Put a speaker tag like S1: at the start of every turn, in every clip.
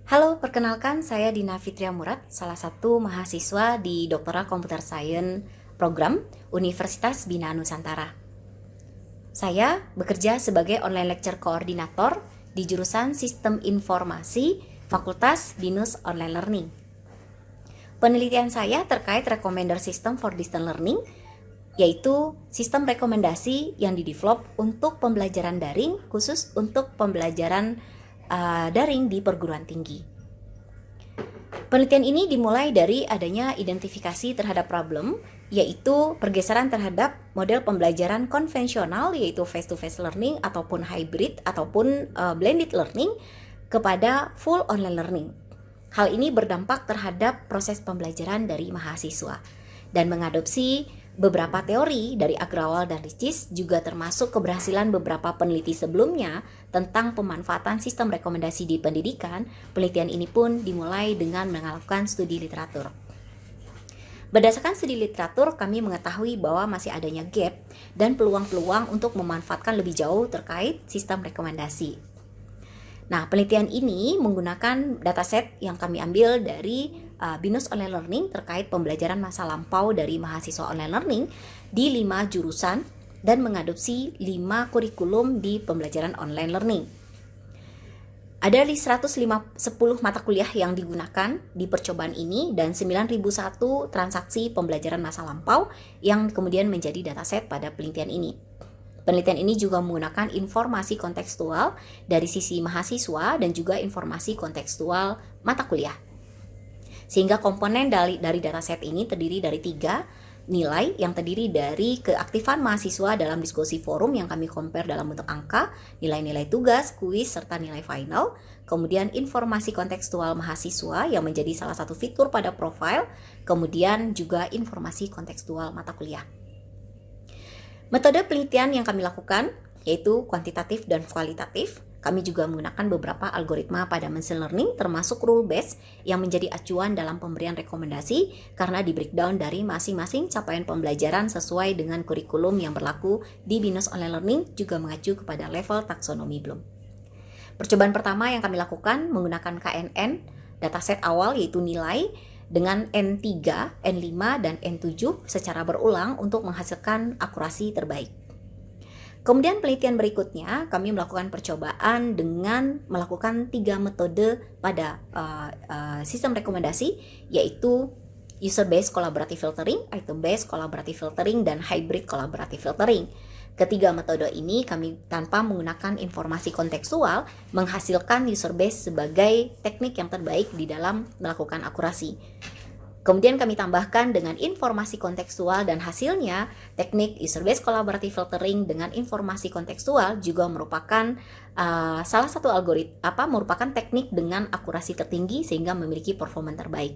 S1: Halo, perkenalkan saya Dina Fitria Murad, salah satu mahasiswa di Doktoral Computer Science Program Universitas Bina Nusantara. Saya bekerja sebagai online lecture koordinator di jurusan Sistem Informasi Fakultas BINUS Online Learning. Penelitian saya terkait recommender system for distance learning, yaitu sistem rekomendasi yang didevelop untuk pembelajaran daring, khusus untuk pembelajaran daring di perguruan tinggi. Penelitian ini dimulai dari adanya identifikasi terhadap problem, yaitu pergeseran terhadap model pembelajaran konvensional, yaitu face-to-face learning ataupun hybrid ataupun blended learning kepada full online learning. Hal ini berdampak terhadap proses pembelajaran dari mahasiswa dan mengadopsi beberapa teori dari Agrawal dan Ricis, juga termasuk keberhasilan beberapa peneliti sebelumnya tentang pemanfaatan sistem rekomendasi di pendidikan. Penelitian ini pun dimulai dengan melakukan studi literatur. Berdasarkan studi literatur, kami mengetahui bahwa masih adanya gap dan peluang-peluang untuk memanfaatkan lebih jauh terkait sistem rekomendasi. Nah, penelitian ini menggunakan dataset yang kami ambil dari BINUS Online Learning terkait pembelajaran masa lampau dari mahasiswa online learning di 5 jurusan dan mengadopsi 5 kurikulum di pembelajaran online learning. Ada 110 mata kuliah yang digunakan di percobaan ini dan 9.001 transaksi pembelajaran masa lampau yang kemudian menjadi dataset pada penelitian ini. Penelitian ini juga menggunakan informasi kontekstual dari sisi mahasiswa dan juga informasi kontekstual mata kuliah. Sehingga komponen dari dataset ini terdiri dari 3 nilai yang terdiri dari keaktifan mahasiswa dalam diskusi forum yang kami compare dalam bentuk angka, nilai-nilai tugas, kuis, serta nilai final. Kemudian informasi kontekstual mahasiswa yang menjadi salah satu fitur pada profil, kemudian juga informasi kontekstual mata kuliah. Metode penelitian yang kami lakukan yaitu kuantitatif dan kualitatif. Kami juga menggunakan beberapa algoritma pada machine learning termasuk rule based yang menjadi acuan dalam pemberian rekomendasi karena di breakdown dari masing-masing capaian pembelajaran sesuai dengan kurikulum yang berlaku di BINUS Online Learning, juga mengacu kepada level taksonomi Bloom. Percobaan pertama yang kami lakukan menggunakan KNN, dataset awal yaitu nilai dengan N3, N5, dan N7 secara berulang untuk menghasilkan akurasi terbaik. Kemudian penelitian berikutnya kami melakukan percobaan dengan melakukan 3 metode pada sistem rekomendasi, yaitu user-based collaborative filtering, item-based collaborative filtering, dan hybrid collaborative filtering. Ketiga metode ini kami tanpa menggunakan informasi kontekstual menghasilkan user-based sebagai teknik yang terbaik di dalam melakukan akurasi. Kemudian kami tambahkan dengan informasi kontekstual dan hasilnya teknik user-based collaborative filtering dengan informasi kontekstual juga merupakan salah satu merupakan teknik dengan akurasi tertinggi sehingga memiliki performa terbaik.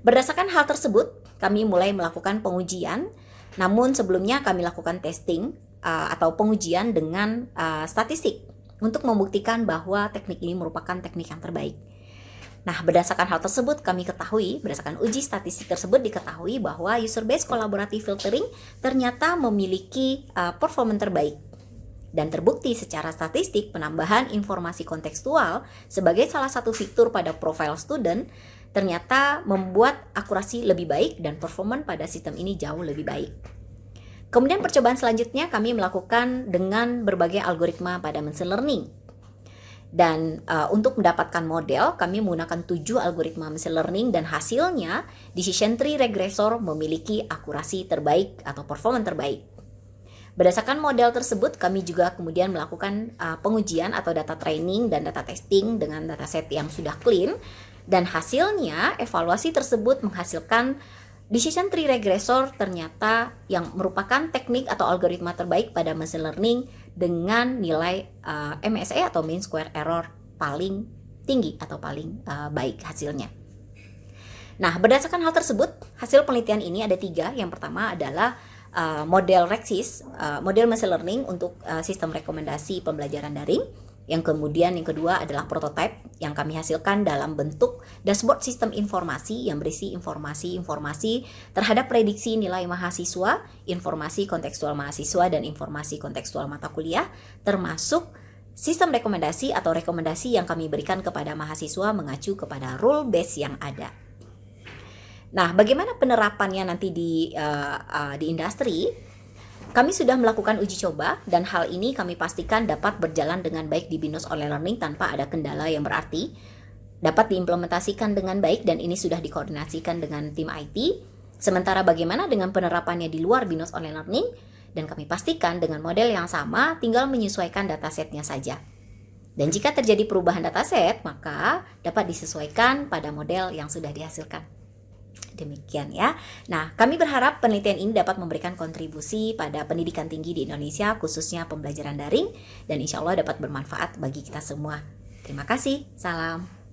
S1: Berdasarkan hal tersebut, kami mulai melakukan pengujian, namun sebelumnya kami lakukan testing atau pengujian dengan statistik untuk membuktikan bahwa teknik ini merupakan teknik yang terbaik. Nah, berdasarkan hal tersebut berdasarkan uji statistik tersebut diketahui bahwa user-based collaborative filtering ternyata memiliki performa terbaik. Dan terbukti secara statistik penambahan informasi kontekstual sebagai salah satu fitur pada profile student ternyata membuat akurasi lebih baik dan performa pada sistem ini jauh lebih baik. Kemudian percobaan selanjutnya kami melakukan dengan berbagai algoritma pada machine learning. Dan untuk mendapatkan model, kami menggunakan 7 algoritma machine learning dan hasilnya decision tree regressor memiliki akurasi terbaik atau performa terbaik. Berdasarkan model tersebut, kami juga kemudian melakukan pengujian atau data training dan data testing dengan dataset yang sudah clean. Dan hasilnya, evaluasi tersebut menghasilkan decision tree regressor ternyata yang merupakan teknik atau algoritma terbaik pada machine learning dengan nilai MSE atau mean square error paling tinggi atau paling baik hasilnya. Nah, berdasarkan hal tersebut, hasil penelitian ini ada 3. Yang pertama adalah model Rexis, model machine learning untuk sistem rekomendasi pembelajaran daring. Yang kedua adalah prototipe yang kami hasilkan dalam bentuk dashboard sistem informasi yang berisi informasi terhadap prediksi nilai mahasiswa, informasi kontekstual mahasiswa, dan informasi kontekstual mata kuliah, termasuk sistem rekomendasi atau rekomendasi yang kami berikan kepada mahasiswa mengacu kepada rule base yang ada. Nah, bagaimana penerapannya nanti di industri? Kami sudah melakukan uji coba dan hal ini kami pastikan dapat berjalan dengan baik di BINUS Online Learning tanpa ada kendala yang berarti, dapat diimplementasikan dengan baik dan ini sudah dikoordinasikan dengan tim IT. Sementara bagaimana dengan penerapannya di luar BINUS Online Learning? Dan kami pastikan dengan model yang sama, tinggal menyesuaikan datasetnya saja. Dan jika terjadi perubahan dataset, maka dapat disesuaikan pada model yang sudah dihasilkan. Demikian ya. Nah, kami berharap penelitian ini dapat memberikan kontribusi pada pendidikan tinggi di Indonesia, khususnya pembelajaran daring, dan insya Allah dapat bermanfaat bagi kita semua. Terima kasih. Salam.